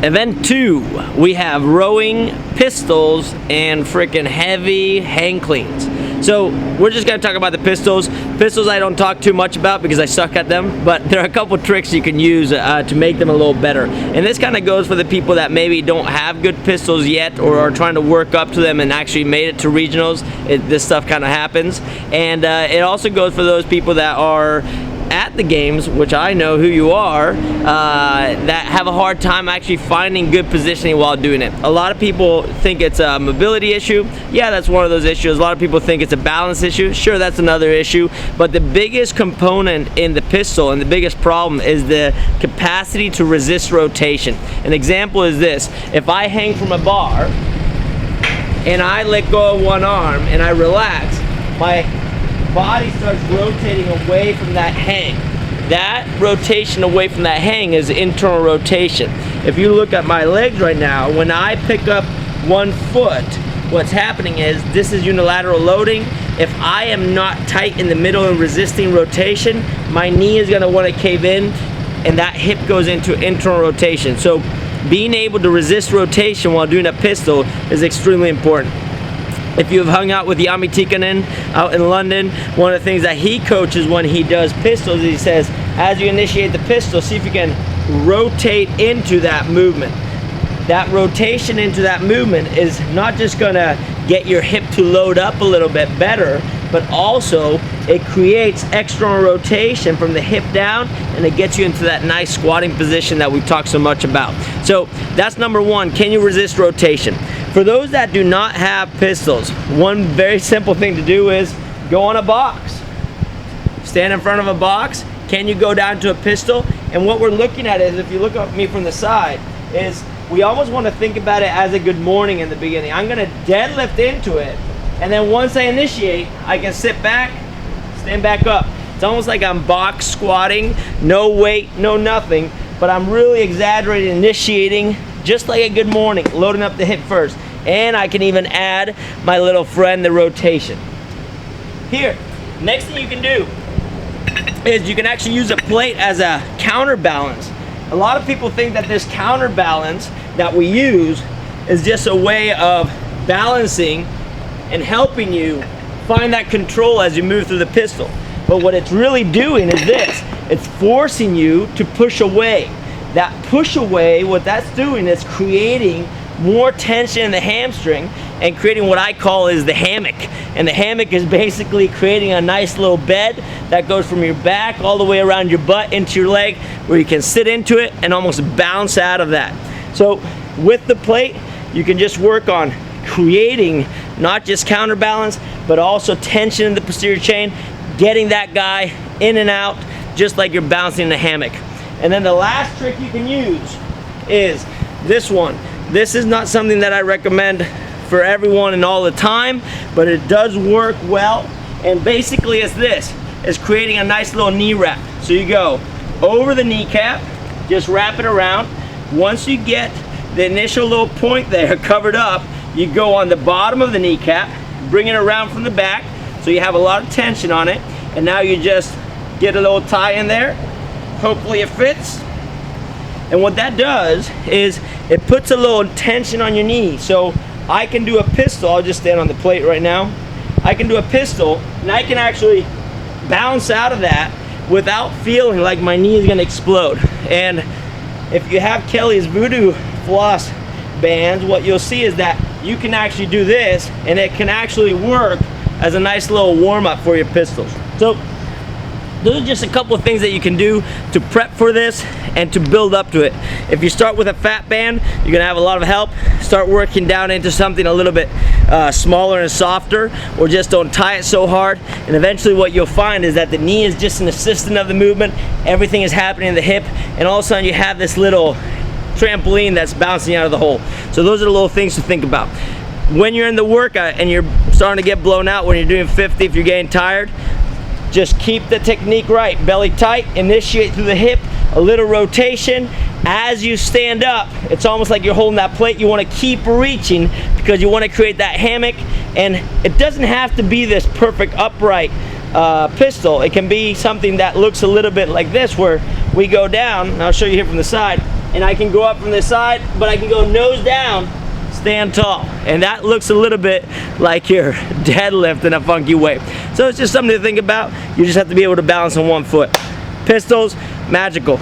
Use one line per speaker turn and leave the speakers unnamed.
Event 2, we have rowing, pistols, and freaking heavy hang cleans. So we're just gonna talk about the pistols. Pistols I don't talk too much about because I suck at them, but there are a couple tricks you can use to make them a little better. And this kind of goes for the people that maybe don't have good pistols yet or are trying to work up to them and actually made it to regionals. This stuff kind of happens. And it also goes for those people that are at the games, which I know who you are, that have a hard time actually finding good positioning while doing it. A lot of people think it's a mobility issue. Yeah, that's one of those issues. A lot of people think it's a balance issue. Sure, that's another issue. But the biggest component in the pistol and the biggest problem is the capacity to resist rotation. An example is this. If I hang from a bar and I let go of one arm and I relax, my body starts rotating away from that hang. That rotation away from that hang is internal rotation. If you look at my legs right now, when I pick up one foot, what's happening is this is unilateral loading. If I am not tight in the middle and resisting rotation, my knee is gonna wanna cave in and that hip goes into internal rotation. So being able to resist rotation while doing a pistol is extremely important. If you've hung out with Yami Tikkanen out in London, one of the things that he coaches when he does pistols, he says, as you initiate the pistol, see if you can rotate into that movement. That rotation into that movement is not just gonna get your hip to load up a little bit better, but also it creates external rotation from the hip down and it gets you into that nice squatting position that we've talked so much about. So that's number one, can you resist rotation? For those that do not have pistols, one very simple thing to do is go on a box. Stand in front of a box, can you go down to a pistol? And what we're looking at is, if you look at me from the side, is we almost want to think about it as a good morning in the beginning. I'm gonna deadlift into it, and then once I initiate, I can sit back, stand back up. It's almost like I'm box squatting, no weight, no nothing, but I'm really exaggerating, initiating, just like a good morning, loading up the hip first. And I can even add my little friend, the rotation. Here, next thing you can do is you can actually use a plate as a counterbalance. A lot of people think that this counterbalance that we use is just a way of balancing and helping you find that control as you move through the pistol. But what it's really doing is this, it's forcing you to push away. That push away, what that's doing is creating more tension in the hamstring and creating what I call is the hammock. And the hammock is basically creating a nice little bed that goes from your back all the way around your butt into your leg, where you can sit into it and almost bounce out of that. So with the plate, you can just work on creating not just counterbalance, but also tension in the posterior chain, getting that guy in and out, just like you're bouncing in a hammock. And then the last trick you can use is this one. This is not something that I recommend for everyone and all the time, but it does work well. And basically it's this, it's creating a nice little knee wrap. So you go over the kneecap, just wrap it around. Once you get the initial little point there covered up, you go on the bottom of the kneecap, bring it around from the back, so you have a lot of tension on it. And now you just get a little tie in there. Hopefully it fits. And what that does is it puts a little tension on your knee. So I can do a pistol, I'll just stand on the plate right now. I can do a pistol and I can actually bounce out of that without feeling like my knee is gonna explode. And if you have Kelly's Voodoo Floss bands, what you'll see is that you can actually do this and it can actually work as a nice little warm-up for your pistols. So those are just a couple of things that you can do to prep for this and to build up to it. If you start with a fat band, you're gonna have a lot of help. Start working down into something a little bit smaller and softer, or just don't tie it so hard. And eventually what you'll find is that the knee is just an assistant of the movement. Everything is happening in the hip, and all of a sudden you have this little trampoline that's bouncing out of the hole. So those are the little things to think about. When you're in the workout and you're starting to get blown out, when you're doing 50, if you're getting tired, just keep the technique right. Belly tight, initiate through the hip, a little rotation. As you stand up, it's almost like you're holding that plate. You want to keep reaching because you want to create that hammock. And it doesn't have to be this perfect upright pistol. It can be something that looks a little bit like this, where we go down, and I'll show you here from the side. and I can go up from the side, but I can go nose down, stand tall. And that looks a little bit like you're deadlift in a funky way. So it's just something to think about. You just have to be able to balance on one foot. Pistols, magical.